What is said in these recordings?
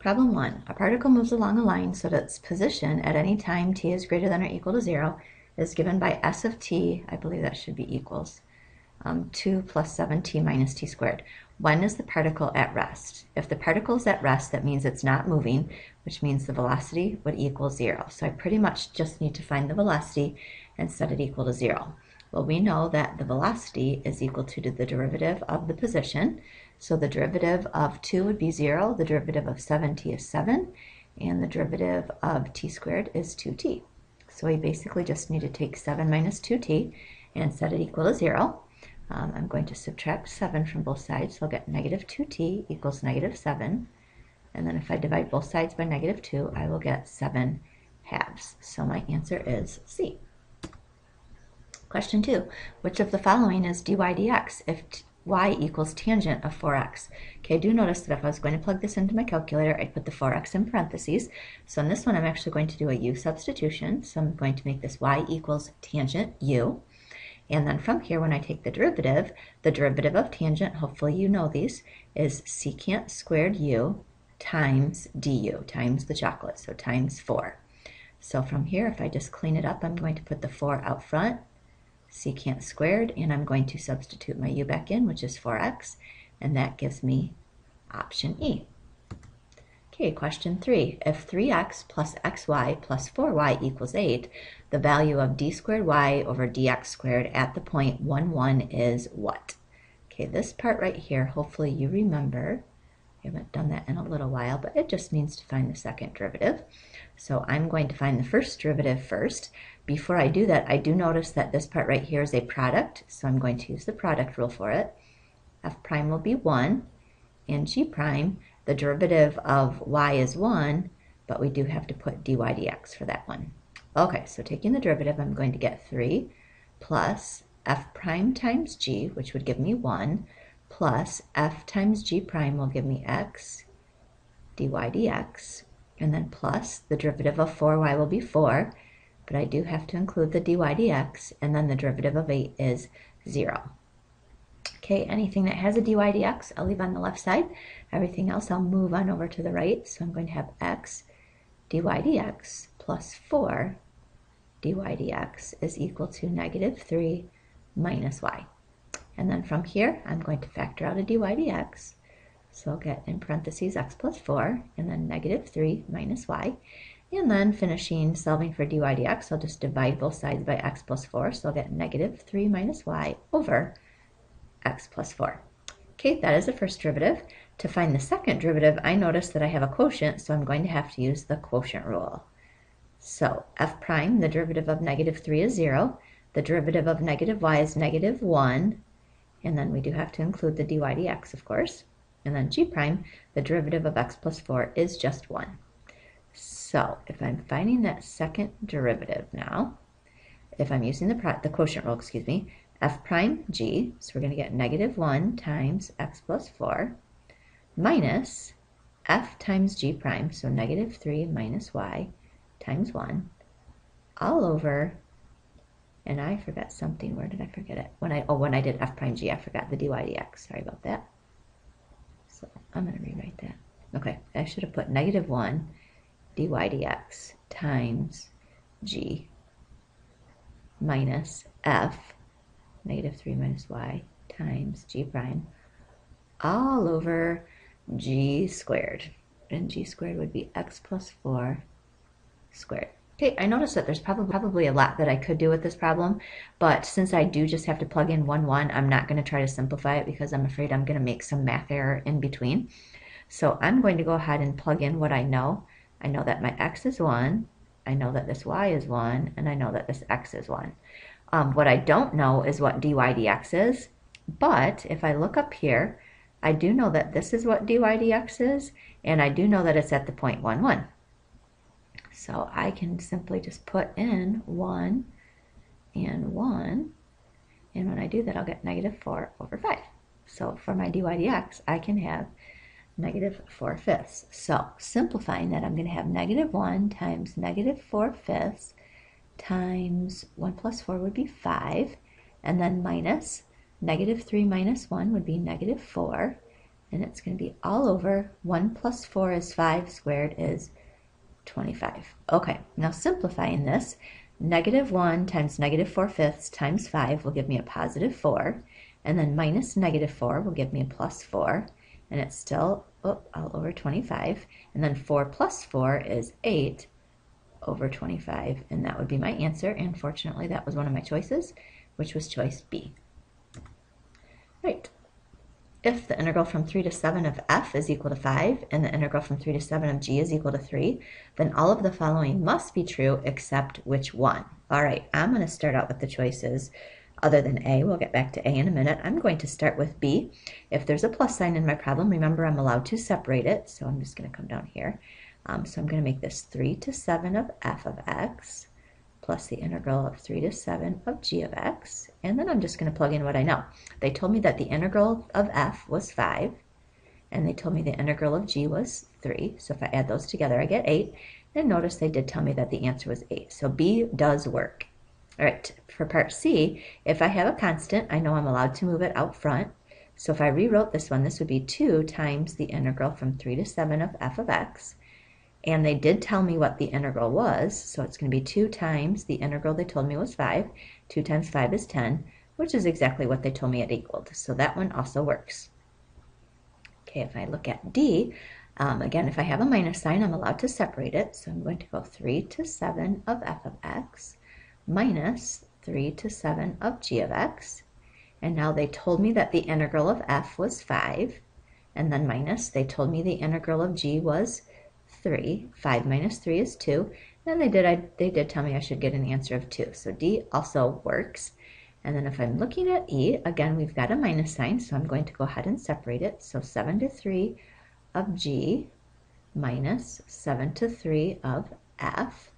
Problem 1. A particle moves along a line so that its position at any time t is greater than or equal to 0 is given by s of t, I believe that should be equals, 2 plus 7t minus t squared. When is the particle at rest? If the particle is at rest, that means it's not moving, which means the velocity would equal 0. So I pretty much just need to find the velocity and set it equal to 0. Well, we know that the velocity is equal to the derivative of the position. So the derivative of 2 would be 0, the derivative of 7t is 7, and the derivative of t squared is 2t. So we basically just need to take 7 minus 2t and set it equal to 0. I'm going to subtract 7 from both sides, so I'll get negative 2t equals negative 7. And then if I divide both sides by negative 2, I will get 7 halves. So my answer is C. Question 2. Which of the following is dy dx if y equals tangent of 4x? Okay, do notice that if I was going to plug this into my calculator, I'd put the 4x in parentheses. So in this one, I'm actually going to do a u substitution. So I'm going to make this y equals tangent u. And then from here, when I take the derivative of tangent, hopefully you know these, is secant squared u times du, times the chocolate, so times 4. So from here, if I just clean it up, I'm going to put the 4 out front, secant squared, and I'm going to substitute my u back in, which is 4x, and that gives me option E. Okay, question 3. If 3x plus xy plus 4y equals 8, the value of d squared y over dx squared at the point 1, 1 is what? Okay, this part right here, hopefully you remember. I haven't done that in a little while, but it just means to find the second derivative. So I'm going to find the first derivative first. Before I do that, I do notice that this part right here is a product, so I'm going to use the product rule for it. F prime will be 1, and g prime, the derivative of y is 1, but we do have to put dy dx for that one. Okay, so taking the derivative, I'm going to get 3 plus f prime times g, which would give me 1, plus f times g prime will give me x dy dx, and then plus the derivative of 4y will be 4, but I do have to include the dy dx, and then the derivative of 8 is 0. Okay, anything that has a dy dx, I'll leave on the left side. Everything else, I'll move on over to the right. So I'm going to have x dy dx plus 4 dy dx is equal to negative 3 minus y. And then from here, I'm going to factor out a dy dx. So I'll get in parentheses x plus 4, and then negative 3 minus y. And then finishing solving for dy dx, I'll just divide both sides by x plus 4. So I'll get negative 3 minus y over x plus 4. Okay, that is the first derivative. To find the second derivative, I notice that I have a quotient, so I'm going to have to use the quotient rule. So f prime, the derivative of negative 3 is 0. The derivative of negative y is negative 1. And then we do have to include the dy dx, of course. And then g prime, the derivative of x plus 4 is just 1. So if I'm finding that second derivative now, if I'm using the quotient rule, f prime g, so we're going to get negative 1 times x plus 4, minus f times g prime, so negative 3 minus y times 1, all over, and I forgot something. Where did I forget it? When I did f prime g, I forgot the dy dx. Sorry about that. So I'm going to rewrite that. Okay, I should have put negative 1 dy dx times g minus f, negative 3 minus y times g prime, all over g squared. And g squared would be x plus 4 squared. Okay, I noticed that there's probably a lot that I could do with this problem, but since I do just have to plug in 1, 1, I'm not going to try to simplify it because I'm afraid I'm going to make some math error in between. So I'm going to go ahead and plug in what I know. I know that my x is 1, I know that this y is 1, and I know that this x is 1. What I don't know is what dy dx is, but if I look up here, I do know that this is what dy dx is, and I do know that it's at the point 1, 1. So I can simply just put in 1 and 1, and when I do that, I'll get negative 4 over 5. So for my dy dx, I can have negative 4/5. So simplifying that, I'm going to have negative 1 times negative 4/5 times 1 plus 4 would be 5, and then minus negative 3 minus 1 would be negative 4, and it's going to be all over 1 plus 4 is 5 squared is 25. Okay, now simplifying this, negative 1 times negative 4/5 times 5 will give me a positive 4, and then minus negative 4 will give me a plus 4, and it's still all over 25, and then 4 plus 4 is 8 over 25, and that would be my answer, and fortunately that was one of my choices, which was choice B. Right. If the integral from 3 to 7 of f is equal to 5 and the integral from 3 to 7 of g is equal to 3, then all of the following must be true except which one? All right, I'm going to start out with the choices other than A. We'll get back to A in a minute. I'm going to start with B. If there's a plus sign in my problem, remember I'm allowed to separate it, so I'm just going to come down here. So I'm going to make this 3 to 7 of f of x plus the integral of 3 to 7 of g of x, and then I'm just going to plug in what I know. They told me that the integral of f was 5, and they told me the integral of g was 3, so if I add those together I get 8, and notice they did tell me that the answer was 8, so B does work. All right, for part C, if I have a constant, I know I'm allowed to move it out front, so if I rewrote this one, this would be 2 times the integral from 3 to 7 of f of x, and they did tell me what the integral was, so it's going to be 2 times the integral they told me was 5. 2 times 5 is 10, which is exactly what they told me it equaled. So that one also works. Okay, if I look at D, again, if I have a minus sign, I'm allowed to separate it. So I'm going to go 3 to 7 of f of x minus 3 to 7 of g of x. And now they told me that the integral of f was 5, and then minus, they told me the integral of g was 3. 5 minus 3 is 2. And they did tell me I should get an answer of 2. So D also works. And then if I'm looking at E, again, we've got a minus sign, so I'm going to go ahead and separate it. So 7 to 3 of G minus 7 to 3 of F.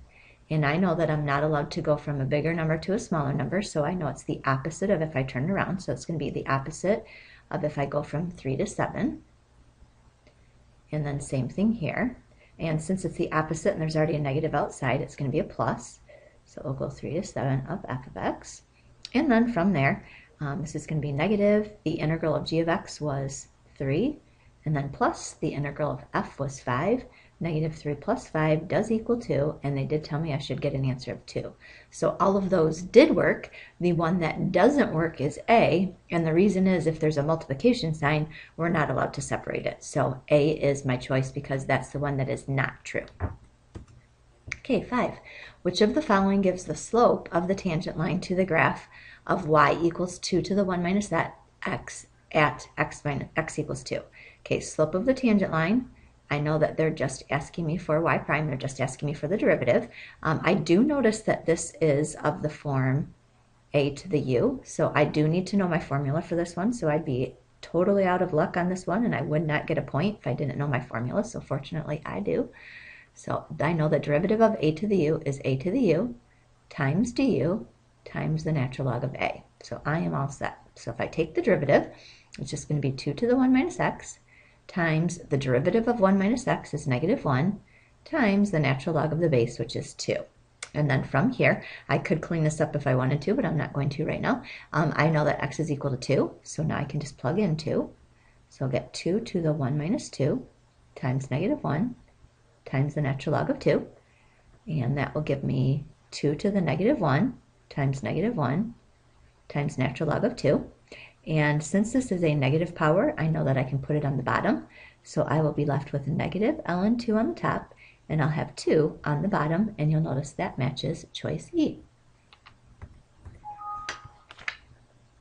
And I know that I'm not allowed to go from a bigger number to a smaller number, so I know it's the opposite of if I turn it around. So it's going to be the opposite of if I go from 3 to 7. And then same thing here. And since it's the opposite and there's already a negative outside, it's going to be a plus. So we'll go 3 to 7 of f of x. And then from there, this is going to be negative. The integral of g of x was 3. And then plus the integral of f was 5. Negative 3 plus 5 does equal 2. And they did tell me I should get an answer of 2. So all of those did work. The one that doesn't work is A. And the reason is if there's a multiplication sign, we're not allowed to separate it. So A is my choice because that's the one that is not true. Okay, 5. Which of the following gives the slope of the tangent line to the graph of y equals 2 to the 1 minus that x at x equals 2? Okay, slope of the tangent line. I know that they're just asking me for y prime. They're just asking me for the derivative. I do notice that this is of the form a to the u, so I do need to know my formula for this one, so I'd be totally out of luck on this one, and I would not get a point if I didn't know my formula, so fortunately I do. So I know the derivative of a to the u is a to the u times du times the natural log of a. So I am all set. So if I take the derivative, it's just going to be 2 to the 1 minus x times the derivative of 1 minus x is negative 1 times the natural log of the base, which is 2. And then from here, I could clean this up if I wanted to, but I'm not going to right now. I know that x is equal to 2, so now I can just plug in 2. So I'll get 2 to the 1 minus 2 times negative 1 times the natural log of 2. And that will give me 2 to the negative 1 times negative 1 times natural log of 2. And since this is a negative power, I know that I can put it on the bottom. So I will be left with a negative ln2 on the top, and I'll have 2 on the bottom, and you'll notice that matches choice E.